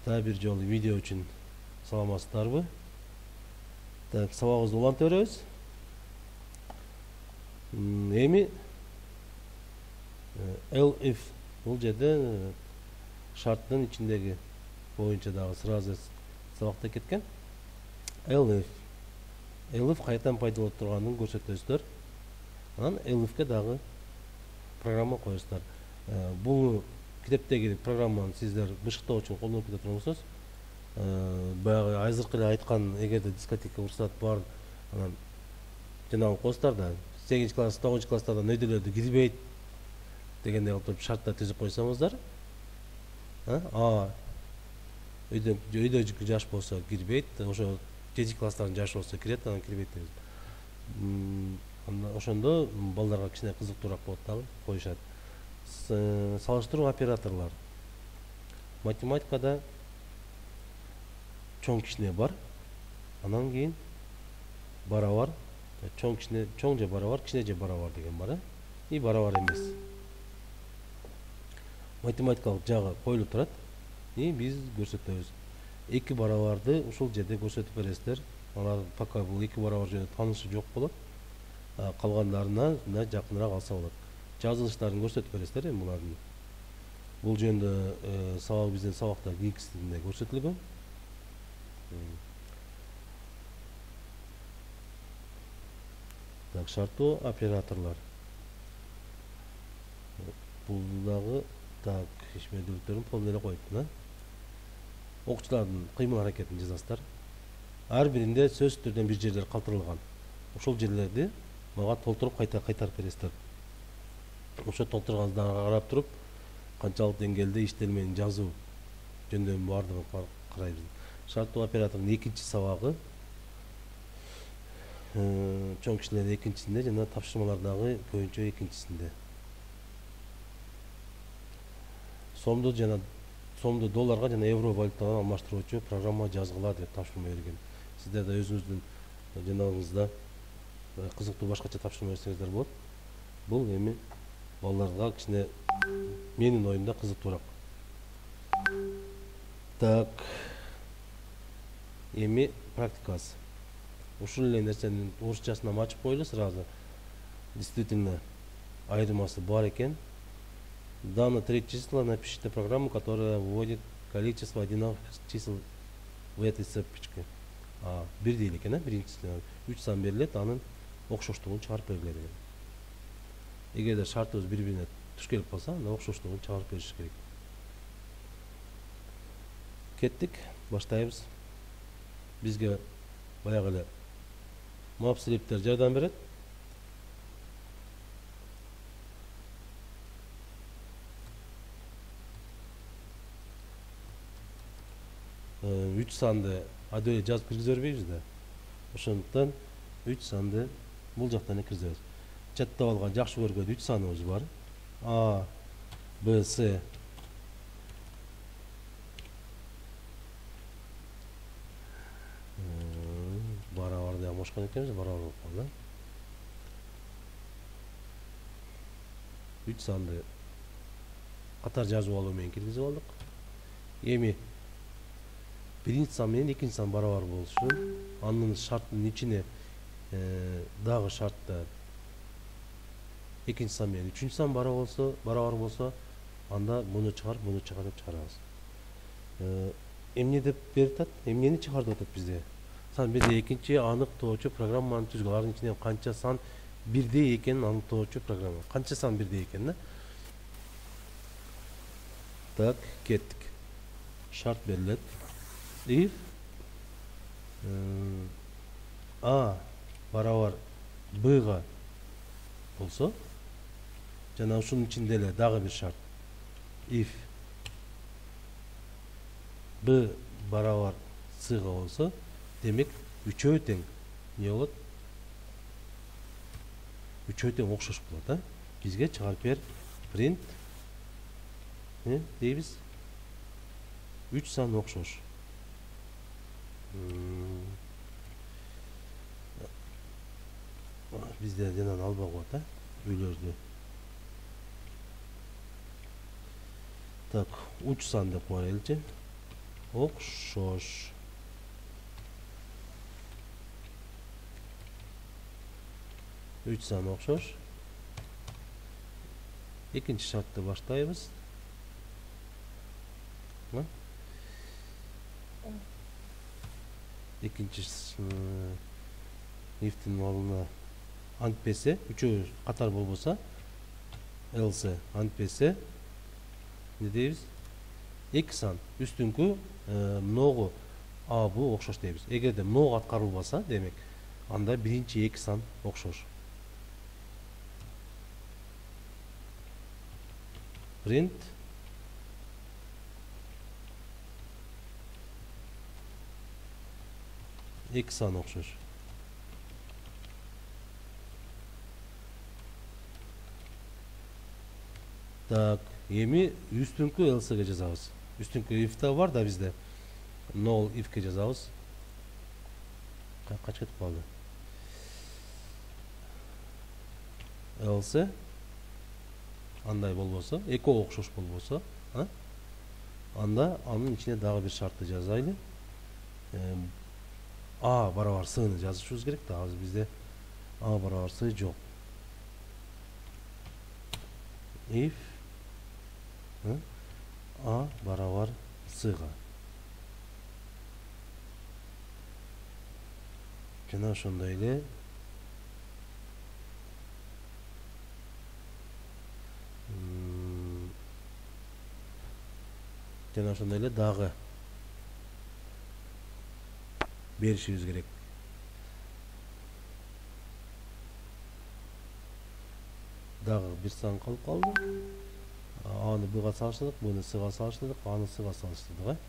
Daha bir жолу видео үшін саламатсыздарбы? Так, сабагыбызды уланта беребиз. Эми elif бул жерде шарттын ичиндеги боюнча дагы сразу сабакта кеткен. Elif кайтан пайда болуп турганын көрсөтөсүздөр. Анан elifке дагы программа коесуздар. Бул китептеги программаны сиздер бышыктоо үчүн колдонуп кете турсуңуз. Баягы азыркы эле айткан, эгерде дискотека уруксат бар, анан жанагы коесуздар да 8 класс, 9 класстардан өйдөлөрдү кирбейт дегендей кылып туруп шарттар түзүп койсоңуздар. Өйдө жаш болсо кирбейт, ошо 7 класстардын жашы болсо кирет, анан кирбейт дейбиз. Ошондо балдарга кичине кызыктуураак болот дагы коюшат. Салыштыруу операторлор. Математикада чоң кичине бар, анан кийин барабар, чоң же барабар, кичине же барабар деген бар, и барабар эмес. Математикалык жагы коюлуп турат, и биз көрсөтөбүз. Эки барабарды ушул жерде көрсөтүп бересиздер. Алар пока бул эки барабар жөнүндө таанышы жок болот. Калгандарына жакыныраак алса болот. Жазылыштарын көрсөтүп бересиздер эми булардын. Бул жөнүндө сабак биздин сабактар кийинкисинде көрсөтүлгөн. Так, шарттуу операторлор. Бул дагы так, ишмердүүлүктөрүн полный эле коюптун, окуучулардын кыймыл аракетин жазасыздар. Ар биринде сөзсүз түрдөн бир жерлер калтырылган. Ошол жерлерди мага толтуруп кайтарып бересиздер. Ошо толтурганыңызды карап туруп, канчалык деңгээлде иштелмени жазуу жөндөмү бардыгын карайбыз. Шарттуу оператордун экинчи сабагы чоң кишилер экинчисинде, жана тапшырмалардагы көбүнчө экинчисинде. Сомду долларга жана евро валютадан алмаштыруучу программа жазгыла деп тапшырма берген. Сиздер да өзүңүздүн жанагыңызда кызыктуу башкача тапшырма берсеңиздер болот. Бул эми балдарга кичине менин оюмда кызыктуураак. Так, эми практикасы. Ушул эле нерсенин орусчасына ачып коелу сразу. Действительно айырмасы бар экен. Данное третье число напишите программу, которая вводит количество одинаковых чисел в этой цепочке. Бир дейли экен, биринчисинен 3 сан берилет, анын окшоштугун чыгарып бергиле деген. Эгерде шартыбыз бири-бирине туш келип калса, анда окшоштугун чыгарып бериш керек. Кеттик, баштайбыз. Бизге баягы эле мапслиптер жардам берет. Үч санды адый эле жазып киргизе бербейбиз да. Ошондуктан 3 санды бул жактан киргизебиз. Чаттап алган жакшы көргөн 3 саныбыз бар. А, Б, С. Барабар деп кошкон экенбиз, барабар болуп калды. 3 санды катар жазып алуу менен киргизип алдык. Эми биринчи сан менен экинчи сан барабар болушу, анын шарттын ичине дагы шартта экинчи сан менен үчүнчү сан барабар болсо, анда муну чыгар деп чыгарабыз. Эмне деп берип атат? Эмнени чыгар деп атат бизде? Сан бирдей экинчи аныктоочу программаны түзгүл. Алардын ичинен канча сан бирдей экенин аныктоочу программа. Канча сан бирдей экен да? Так, кеттик. Шарт берилет. If A барабар Б'га болсо, жана ушунун ичинде эле дагы бир шарт. If B барабар C'га болсо, демек үчөө тең не болот? Үчөө тең окшош болот, бизге чыгарып бер print дейбиз. 3 сан окшош. Bizde denen alba koyda үйлөрдү. Так, 3 сан деп коелучу. окшош. Үч сан окшош. Экинчи шартты баштайбыз. Экинчи if'тин ордуна антпесе, үчөө катар болбосо, else антпесе не дейбиз? Эки сан үстүнкү многу а бу окшош дейбиз. Эгерде многу аткарылбаса, демек, анда биринчи эки сан окшош. Print эки сан окшош. Так, эми үстүнкү else'ге жазабыз. Үстүнкү if'та бар да бизде. Null if'ке жазабыз. Качып кетип калды. Else андай болбосо, эки окшош болбосо, анда анын ичине дагы бир шартты жазайлы. А барабар сыны жазышыбыз керек да, азыр бизде А барабар сы жок. If А барабар сыга. Жана ошондой эле дагы беришибиз керек. Дагы бир сан калып калды. Аны быга салыштырдык, буну сыга салыштырдык, аны сыга салыштырдык.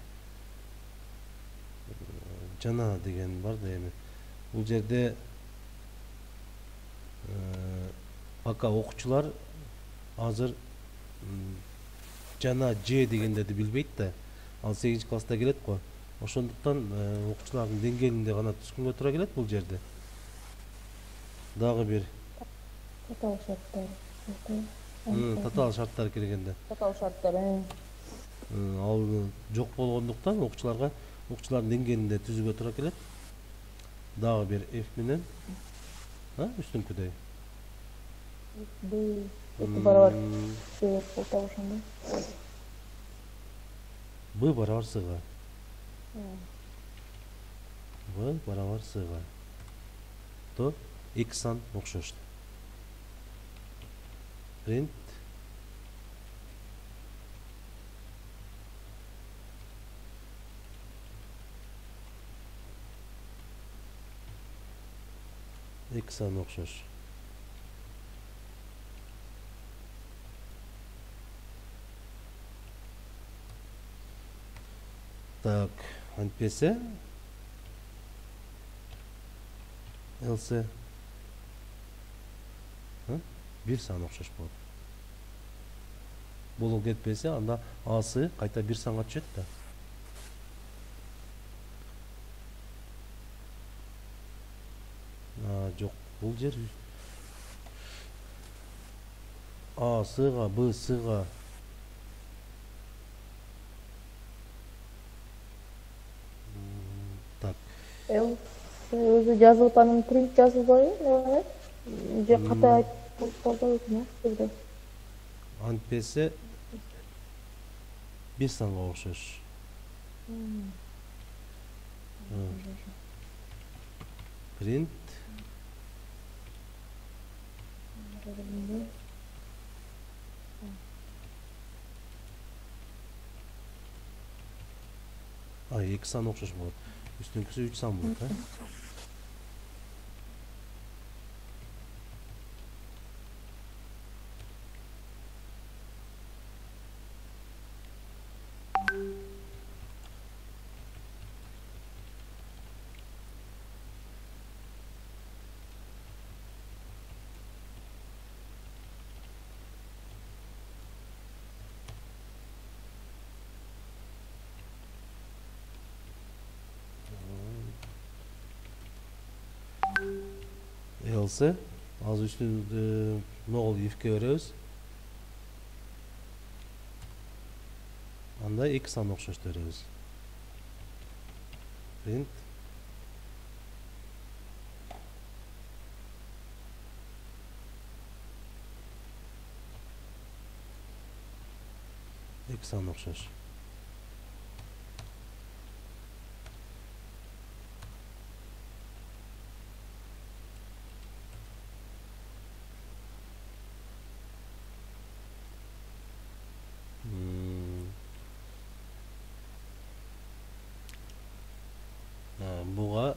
Жана деген бар да эми. Бул жерде пока окуучулар азыр жана Ж дегендерди билбейт да. Ал 8 класста келет го. Ошондуктан окуучулардын деңгээлинде гана түшкөнгө туура келет бул жерде. Дагы бир Татал шарттар. татаал шарттар киргенде. Татал шарттар. Ал жок болгондуктан окуучулардын деңгээлинде түзүүгө туура келет. Дагы бир F менен үстүнкүдөй. Б барабар С болсо ошондой. Б барабар Сга. Б барабар Сга. То эки сан окшош. Print эки сан окшош. Так, антпесе else бир сан окшош болот. Болуп кетпесе, анда асы кайта бир санга түшөт да. Жок, бул жер А сыга, Б сыга. Так. Өзү жазылып анын принт жазылбайбы? Же ката айтып калдыбы? Антпесе бир санга окшош. Print эки сан окшош болот. Үстүнкүсү 3 сан болот, else азыр үстүндө нол if'ке беребиз. Анда эки сан окшош беребиз. Print. Эки сан окшош. Буга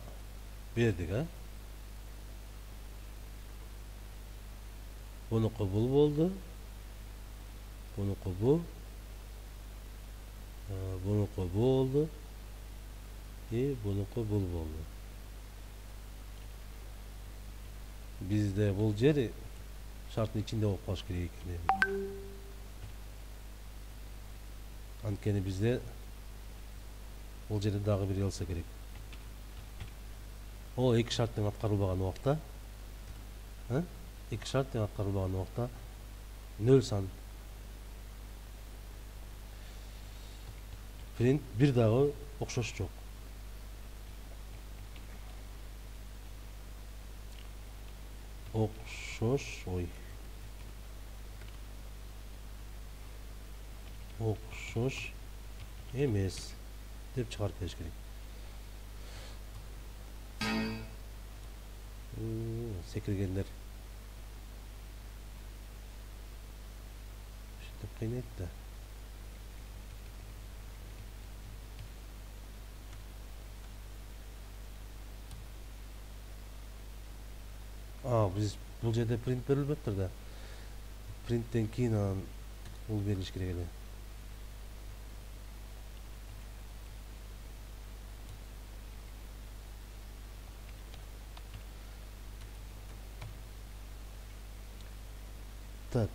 бердик, а? Bunуку бул болду. Bunуку бул. Bunуку бул болду. И bunуку бул болду. Бизде бул жери шарттын ичинде болуп калыш керек экен. Анткени бизде бул жерде дагы бир else керек. О, эки шарттын аткарылбаган убакта, эки шарттын аткарылбаган убакта 0 сан. Print бир дагы окшош жок. Окшош, окшош эмес деп чыгарып бериш керек. Секиргендер. Ушинтип кыйнайт да. Биз бул жерде принт берилбептир да. Принттен кийин анан бул берилиш керек эле. Так.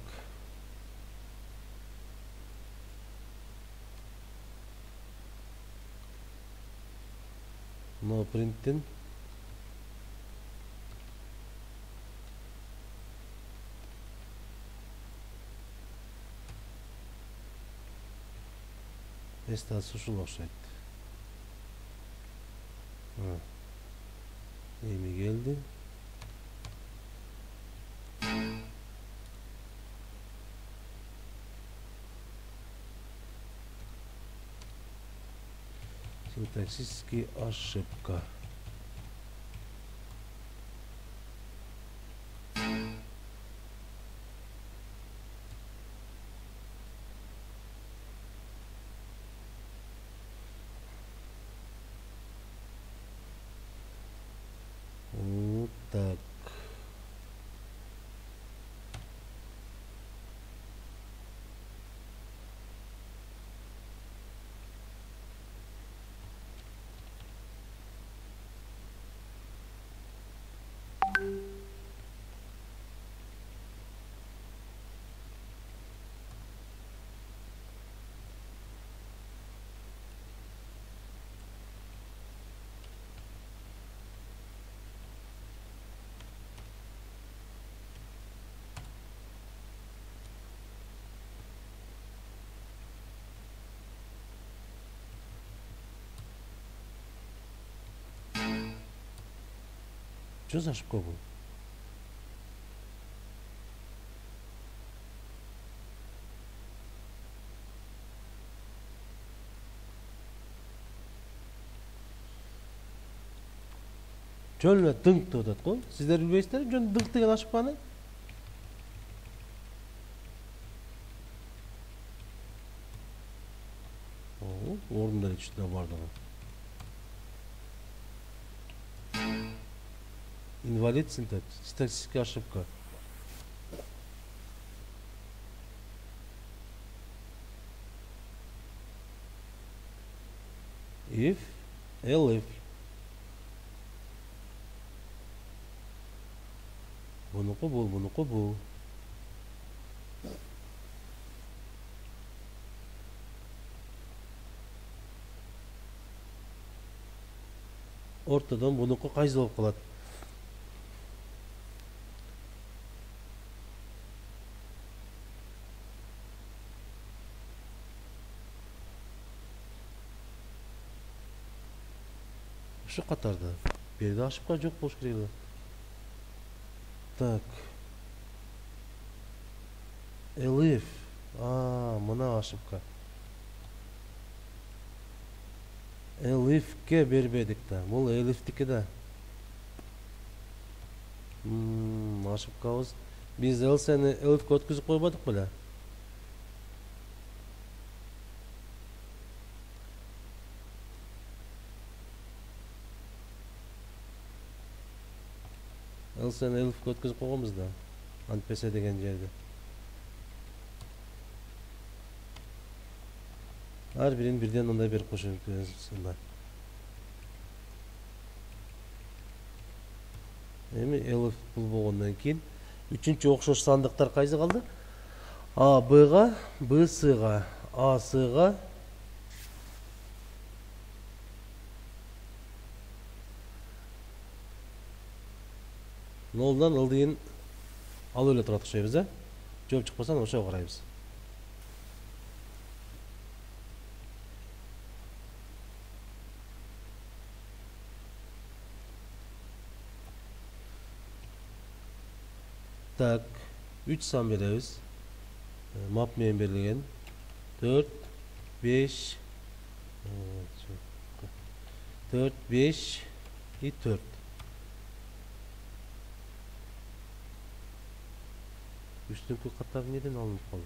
Но принттен эстасы ушул окшойт. Эми келди. Синтаксическая ошибка. Вот так. Что за ошибка была? Жөн эле дыңк деп атат го. Сиздер билбейсиздерби жөн дыңк деген ошибканы? Орунда эле түштү бардыгы. Инвалид синтаксическая ошибка. If, elif. Bunуку бул, bunуку бул. Ортодон bunуку кайсы болуп калат? Ушу катарда. Берде ошибка жок болуш керек эле. Так. Elif. Мына ошибка. Elif'ke бербедик да. Бул Elif'тики да. Ошибкабыз. Биз Элсени Elif'ке өткүзүп койбодук беле? Элсени Elif'ке өткүзүп койгонбуз да. Антпесе деген жерде. Ар бирин бирден мындай берип коюшу керек. Эми Elif бул болгондон кийин үчүнчү окшош сандыктар кайсы калды? А Бга, Б Сга, А Сга, нолдан ылдыйын алып эле турат окшойбуз, э? Жооп чыкпаса ошого карайбыз. Так, 3 сан беребиз. Map менен берилген. 4, 5, 4, 5 и 4. Üstünkü katlar neden alınıp kaldı?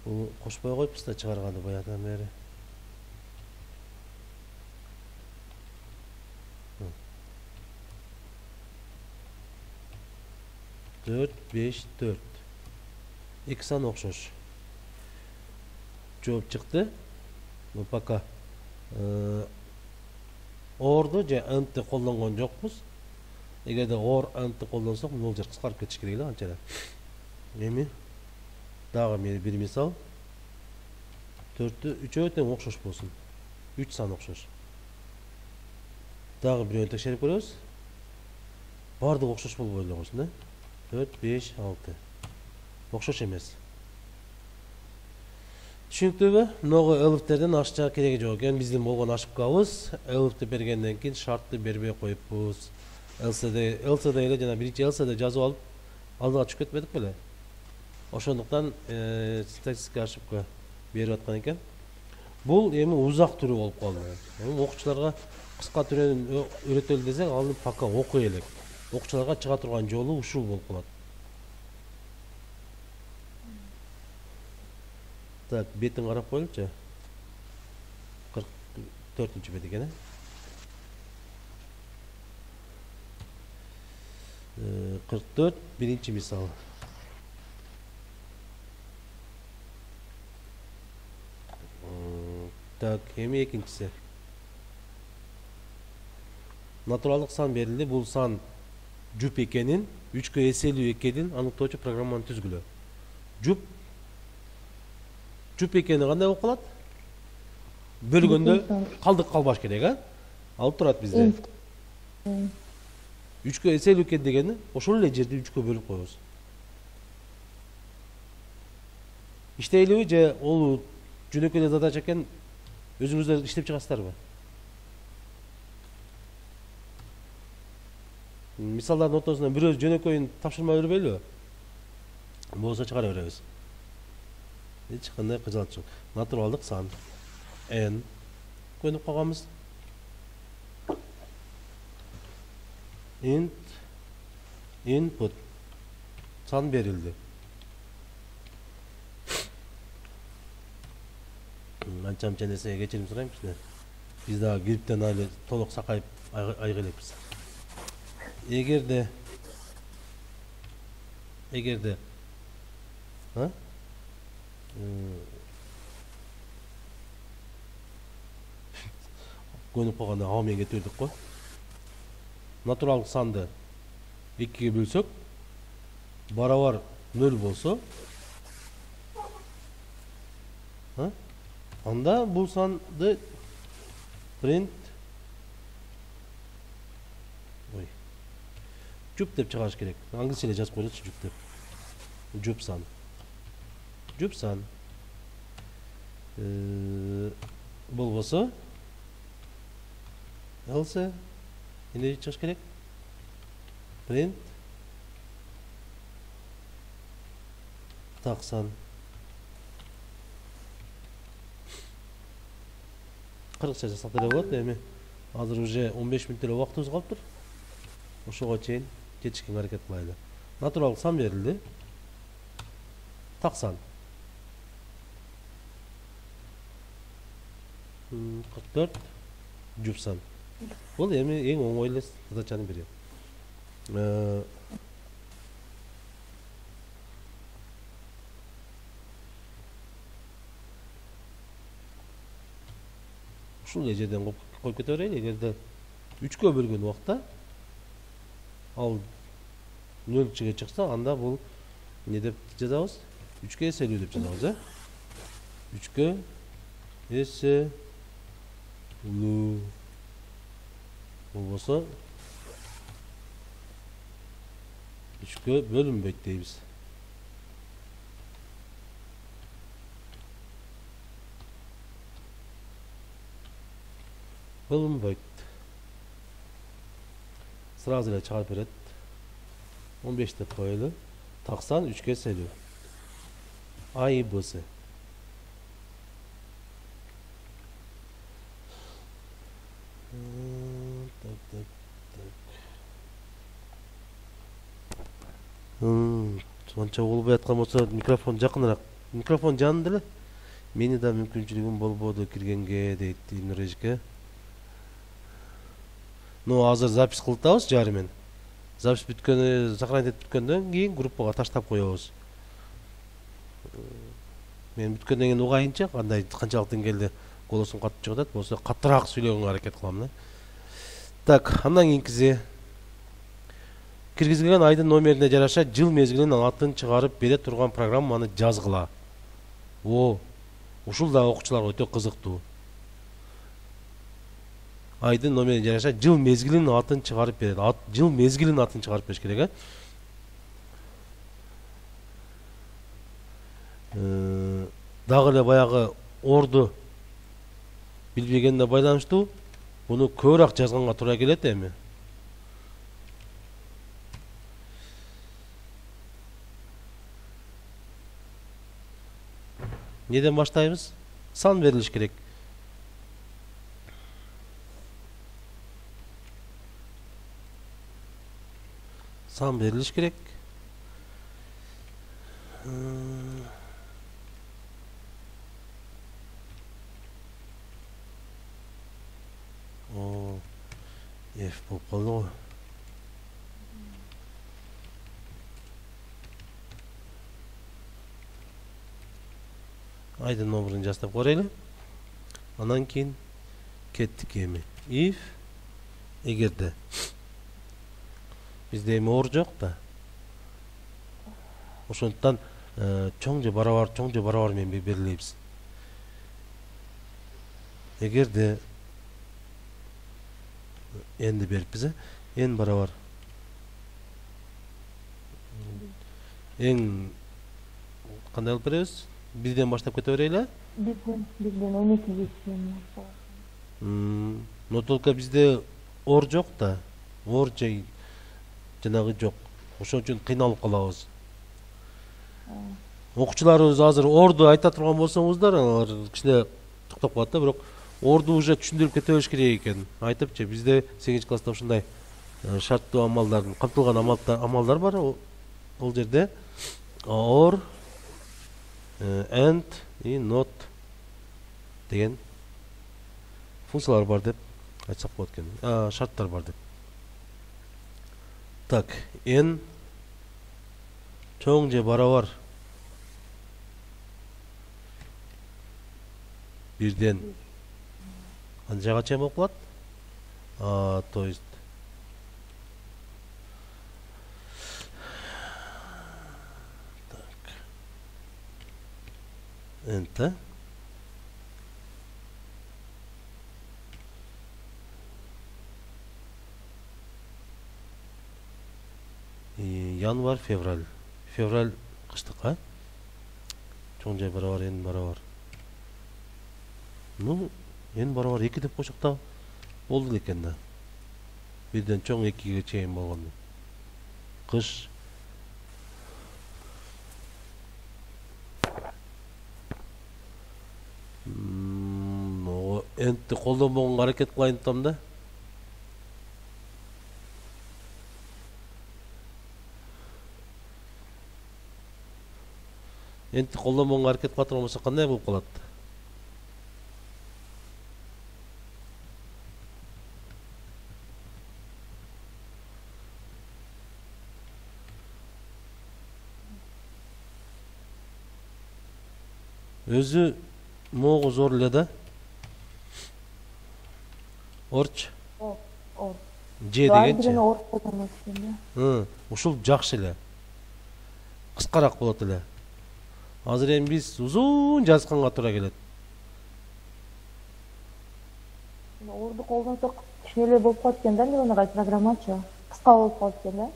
Bunu koşmaya koyup da çıkargandı bayadan beri. Dört, 5, 4. İki san okşoş. Cevap çıktı. Bu paka ordu je antı kollangan jokpuz. Эгерде ор антты колдонсок, бул жер кыскарып кетиш керек эле анча эле. Эми дагы бир мисал. 4-тү 3-өө тең окшош болсун. 3 сан окшош. Дагы бирөөнү текшерип көрөбүз. Бардыгы окшош болбой эле койсун, да? 4, 5, 6. Окшош эмес. Түшүнүктүүбү? Много Elif'терден ашча кереги жок экен. Биздин болгон ошибкабыз Elif'ти бергенден кийин шартты бербей коюпбуз. LCD эле жана биринчи LCD жазып алып алдыга түшүп кетпедик беле? Ошондуктан статистика ошибка берип аткан экен. Бул эми узак түрү болуп калды. Эми окуучуларга кыска түрүн үйрөтөлү десек, аны пока окуй элек. Окуучуларга чыга турган жолу ушул болуп калат. Так, бетин карап коелучу. 44-нчү бет экен, 44 birinci misal. Так, эми экинчиси. Натуралдык сан берилди. Бул сан жуп экенин, 3кө эселүү экенин аныктоочу программаны түзгүлө. Жуп экени кандай болуп калат? Бөлгөндө калдык калбаш керек, а? Алып турат бизде. 3кө эселүү экен дегени, ошол эле жерди 3кө бөлүп коебуз. Иштейлиби же ол жөнөкөй эле задача экен, өзүңүздөр иштеп чыгасыздарбы? Мисалдардын ортосунан бирөө жөнөкөйүн тапшырма бербейлиби? Болсо чыгара беребиз. Эч кандай кыжалат жок. Натуралдык сан n көнүп калганбыз. Input san verildi. Ançam çenesine geçelim sorayım size. Biz daha giripten aile toluk sakayıp aygılayıpız. Eğer de ha? Koyup kalganda hamıya getirdik koy. Натуралдык санды 2ге бөлсөк, барабар 0 болсо, анда бул санды print жуп деп чыгарыш керек. Англисче эле жазып коёбуз жуп деп. Жуп сан. Болбосо else эмне чыгыш керек? Print таксан 40 жасап деле болот. Эми азыр уже 15 мүнөт эле убактыбыз калыптыр. Ошого чейин жетишкенге аракет кылайлы. Натуралдык сан берилди. Таксан 44 жупсан. Бул эми эң оңой эле задачанын бири. Ушул эжеден коюп кете берели. Эгерде 3кө бөлгөн убакта ал 0 чыкса, анда бул не деп жазабыз? 3кө эселүү деп жазабыз, 3кө эселүү болбосо 3кө бөлүнбөйт дейбиз. Бөлүнбөйт. Сразу эле чыгарып берет. 15 деп коелу. Таксан 3кө эселүү. А и Б'сы. Сонча болбой аткан болсо микрофон жакыныраак. Микрофон жанында эле. Мени да мүмкүнчүлүгүм болбоду киргенге дейт Нурежке. Ну азыр запись кылтабыз жары менен. Запись бүткөнү, сохранить этип бүткөндөн кийин группага таштап коебуз. Мен бүткөндөн кийин угайынча кандай канчалык деңгээлде голосум катып чыгып атат, болсо каттыраак сүйлөгөнгө аракет кылам да. Так, андан кийинкиси киргизилген айдын номерине жараша жыл мезгилинин атын чыгарып бере турган программаны жазгыла. Ушул да окуучуларга өтө кызыктуу. Айдын номерине жараша жыл мезгилинин атын чыгарып берет. Жыл мезгилинин атын чыгарып бериш керек, Дагы эле баягы орду билбегенине байланыштуу буну көбүрөөк жазганга туура келет эми. Неден баштайбыз? Сан берилиш керек. Сан берилиш керек. F болуп калды го. Айдын номерин жастап көрөлү. Анан кийин кеттик эми. If эгерде бизде эми ор жок да. Ошондуктан чоң же барабар менен белгилейбиз. Эгерде энди бериппиз, эн барабар эң кандай алып беребиз? Бирден баштап кете берели? Бирден 12 чейин. Но только бизде ор жок да. Ор же жанагы жок. Ошон үчүн кыйналып калабыз. Окуучуларыбыз азыр орду айта турган болсоңуздар, алар кичине токтоп калат да, бирок орду уже түшүндүрүп кете бериш керек экен. Айтыпчы, бизде 8 класста ушундай шарттуу амалдардын камтылган амалдар бар. Ол жерде or, and и not деген функциялар бар деп айтсак болот экен. Шарттар бар деп. Так, n чоң же барабар бирден анчага чейин болуп калат. То есть энте январь, февраль кыштык, чоң же барабар, эн барабар. Ну, эн барабар 2 деп койсок да болду экен да. Бирден чоң 2ге чейин болгондо. Кыш энтти колдонбогонго аракет кылайын атам да. Энтти колдонбогонго аракет кыла турган болсо кандай болуп калат? Өзү могу зор эле да. Орч Ор. Ж Баары дегенчи. бирин ор колдонот экен да. Ушул жакшы эле. Кыскараак болот эле. Азыр эми биз узун жазганга туура келет. Орду колдонсок кичине эле болуп калат экен да, милонагай программачы. Кыска болуп калат экен да.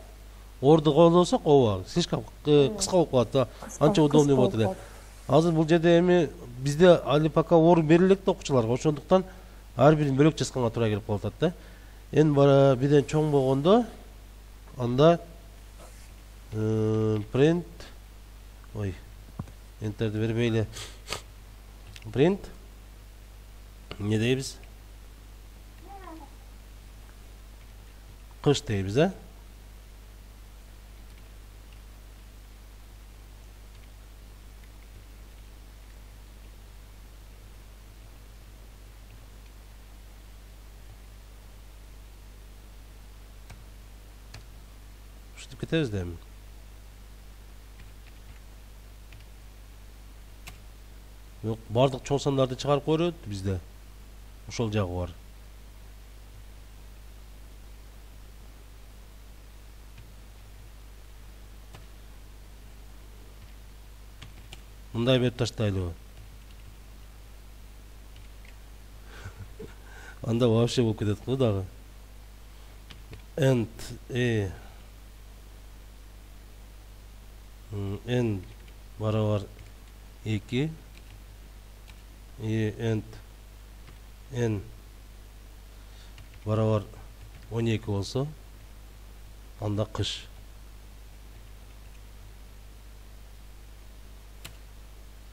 Орду колдонсок, ооба, слишком кыска болуп калат да. Анча удобный болот эле. Азыр бул жерде эми бизде али пока ор берилет да окуучуларга. Ошондуктан ар бирин бөлөк жазганга туура келип калат да. Эн бара бирден чоң болгондо анда print ой энтерди бербей print не дейбиз? Кыш дейбиз, а? Ушинтип кетебиз да эми. Бардык чоң сандарды чыгарып коерет бизде. Ошол жагы бар. Мындай берип таштайлыбы? Анда вообще болуп кетет го дагы. End n барабар 2 end n барабар 12 болсо анда кыш.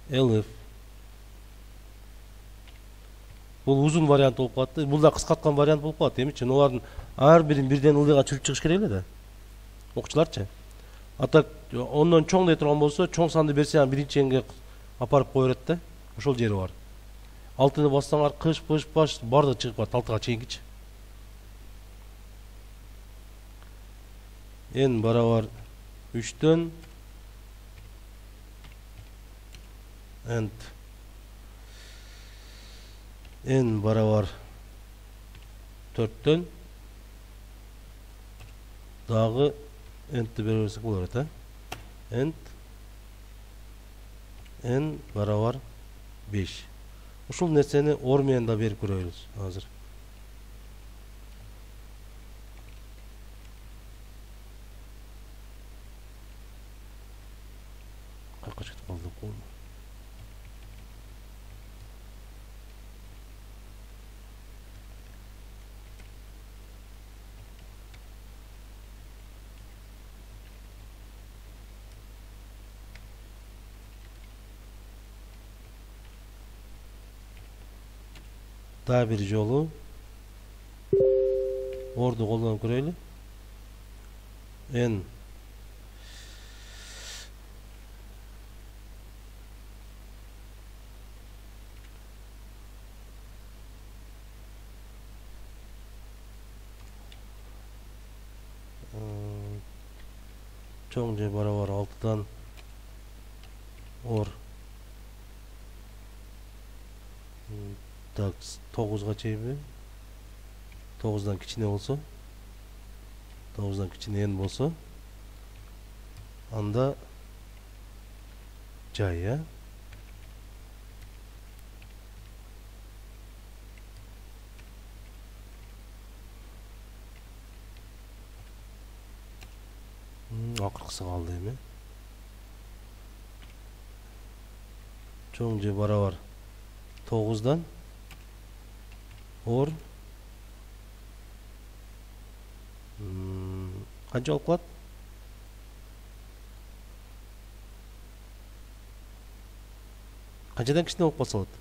Elif бул узун вариант болуп калат. Бул да кыскарткан вариант болуп калат. Эмичи алардын ар бирин бирден ылдыйга чүрүп чыгыш керек эле да. Окуучуларчы. Ата ондон чоң дей турган болсо, чоң санды берсе аны биринчи энге апарып коерет да. Ошол жери бар. Алтыны бассаңар кыш, пыш, баш бардыгы чыгып калат алтыга чейинкичи. N барабар 3төн end n барабар 4төн дагы end'ти бере берсек болот, а? End n барабар 5. Ушул нерсени ор менен да берип көрөбүз азыр. Кайка чыгып калдык. Daha bir жолу орду колдонуп көрөлү. N чоң же барабар 6тан ор так 9га чейинби? 9дан кичине болсо, 9дан кичине n болсо, анда жай, я? Акыркысы калды эми. Чоң же барабар 9дан Or qancha olib qoladi? Qanchadan kichkina olib qolsa bo'ladi?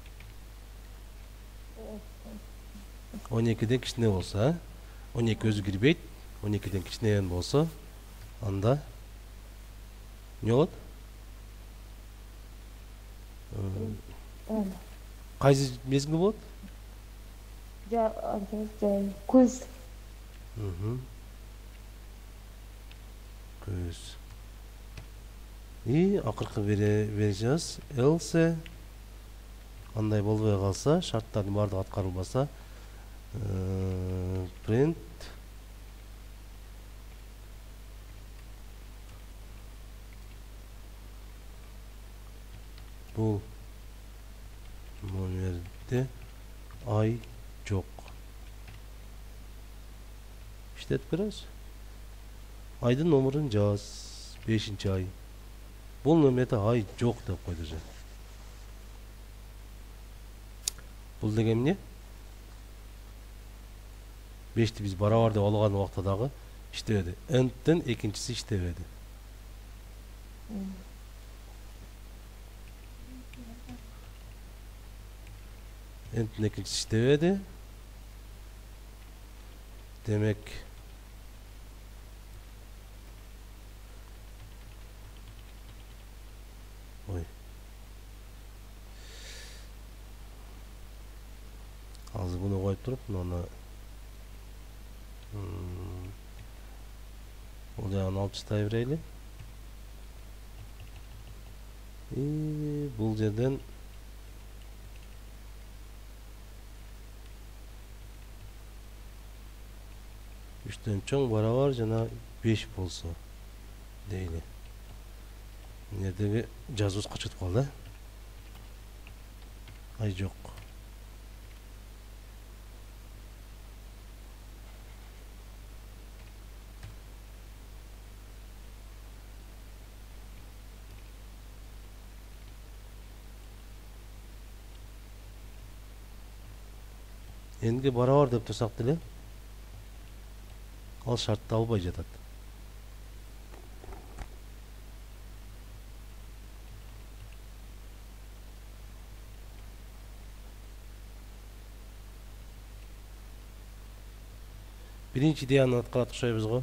12'den kichkina bo'lsa, 12 o'zgarmaydi. 12'den kichkina bo'lsa, anda ne bo'ladi? Qaysi mezgil bo'ladi? Kuz. Kuz. Ақырқы vereceğiz. Else андай болбой қалса, шарттардың барлығы атқарылмаса, print бұл номерде ай жоқ. İşletip biraz. Айдың номерін жаз. 5-ші ай. Бұл номерде ай жоқ деп қойды же. Бұл деген не? 5'ti biz baravar деп алған уақыттағы іштебеді. N-тен екіншісі іштебеді. N-тен екіншісі іштебеді. Demek azı bunu koyup durup ona Olayağını alып çıtayı vereyli. Бұл жерден үштен чоң барабар жана 5 болса дейли. Нердеги жазуыз качып калды. Ай жок. Endi барабар деп турсак деле ал шартты албай жатат. Биринчи идеяны аткарат окшойбуз го.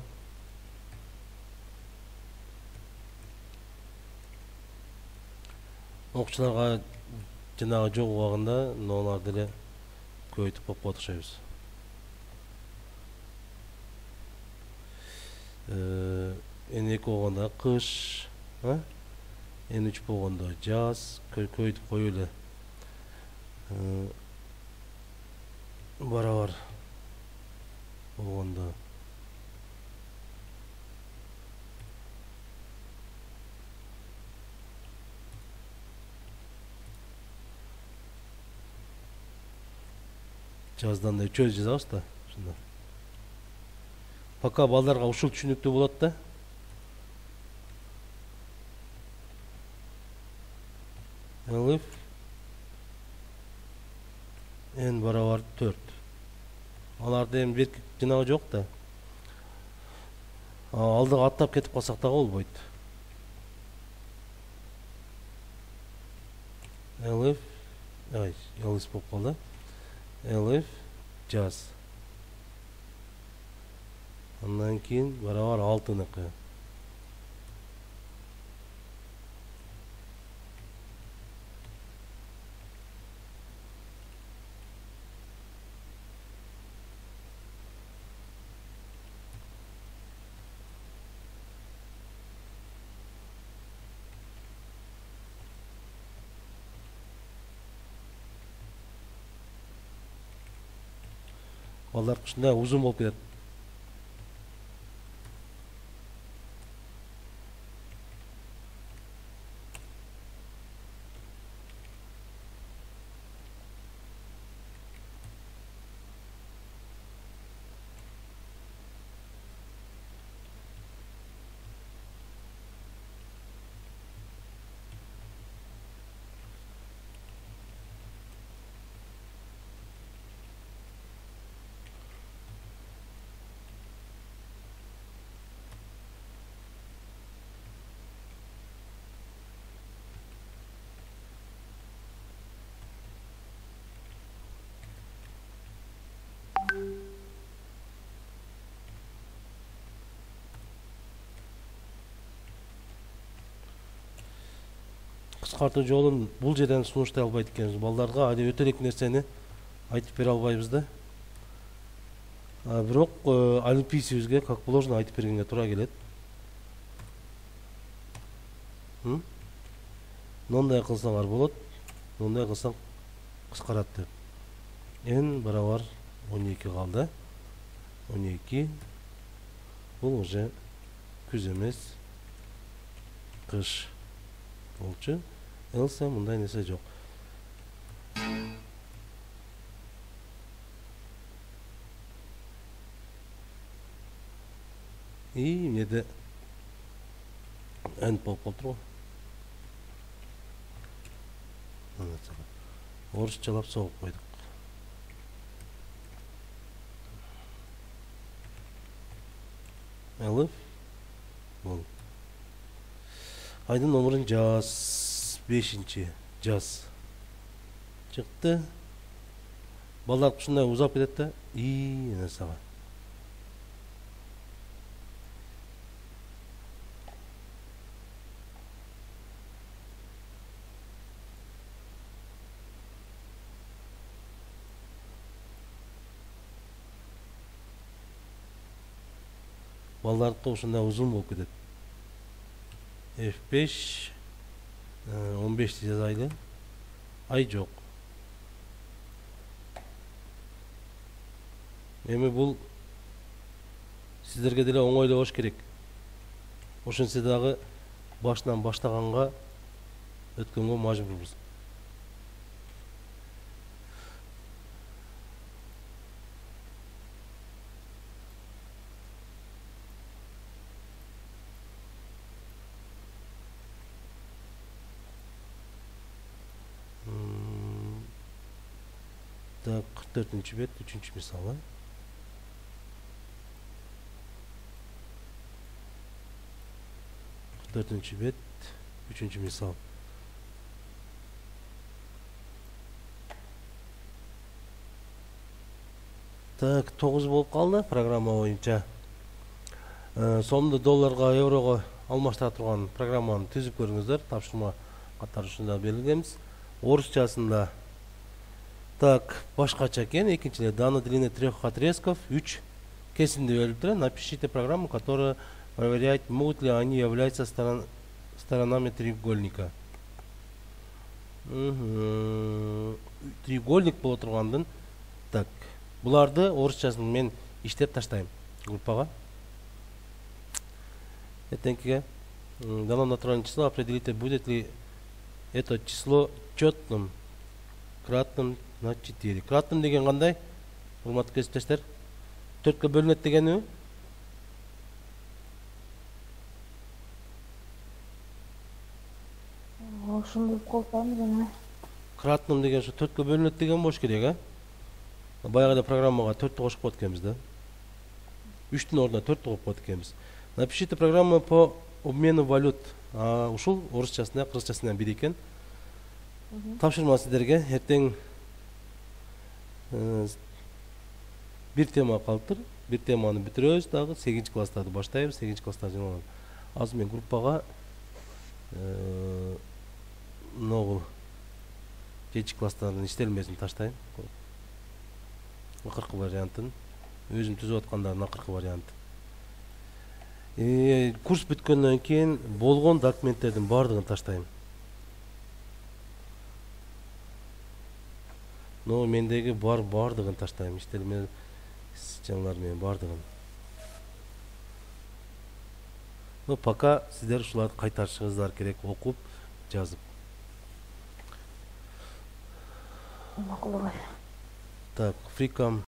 Окуучуларга жанагы жок убагында ноолар деле көйтүп коюп окшойбуз. N2 болгондо кыш, N3 болгондо жаз, көйтүп коюу эле. Барабар болгондо жаздан да үчөө жазабыз да, ушунда. Пока балдарга ушул түшүнүктүү болот да. Элиф N барабар 4. Аларды эми берки жинагы жок да. Алдыга аттап кетип калсак да болбойт. Элиф Элиф болуп калды. Elif jaz. Ondan keyin baravar 6'niki. Балдар ушундай узун болуп кетет. кыскартуу жолун бул жерден сунуштай албайт экенбиз. Балдарга али өтө элек нерсени айтып бере албайбыз да. Бирок олимпийцибизге как положено айтып бергенге туура келет. Мындай кылсаңар болот, мындай кылсаң кыскарат деп. N барабар 12 калды. 12. Бул уже күз эмес, кыш болчу. Элсе мындай нерсе жок. Эмнеде N болуп калыптыр го. Орусчалап согуп койдук. Алып. Бул. Айдын номерин жаз. 5-чи жаз. Чыкты. Балдар ушундай узап кетет да. Эне сага. Балдардыкы ушундай узун болуп кетет. F5 15 жазайлы. Ай жок. Эми бул сиздерге деле оңойлоо болуш керек. Ошентсе дагы башынан баштаганга өткөнгө мажбурбуз. Так, 44-нчү бет, 3-нчү мисалы. Төртүнчү бет, 3-нчү мисал. Так, 9 болуп калды программа боюнча. Сомду долларга, еврого алмаштыра турган программаны түзүп көрүңүздөр. Тапшырма катарышында берилгенбиз. Орусчасында так, башкача экен. Экинчиде данные длины 3 отрезков, 3 кесимди берилиптир. Напишите программу, которая проверяет, могут ли они являться сторонами треугольника. Треугольник боло тургандын. Так, буларды орусчасын мен иштеп таштайм группага. Этенкиге дано натуральное число, определите, будет ли это число четным, кратным на 4. Кратным деген кандай? Урматтуу кесиптештер, 4-кө бөлүнөт дегени? Ошондой колтам жана. Кратным деген ошо 4-кө бөлүнөт деген болуш керек, Баягыда программага 4 кошуп коет экенбиз да. 3-түн ордуна 4 коюп коет экенбиз. Напишите программу по обмену валют. Ушул орусчасында, кыргызчасында бир экен. Тапшырма сиздерге эртең бир тема калыптыр. Бир теманы бүтүрөбүз дагы, 8-чи класстарды баштайбыз, 8-чи класстарды жана азыр мен группага ногул 7-чи класстардын иштелмесин таштайм. Акыркы вариантын, өзүм түзүп аткандардын акыркы вариантын. Курс бүткөндөн кийин болгон документтердин баардыгын таштайм. Но мендеги баардыгын таштайм, иштелме жаңылар менен баардыгын. Но пока сиздер ушуларды кайтарышыңыздар керек, окуп, жазып. Макул. Так, фрикам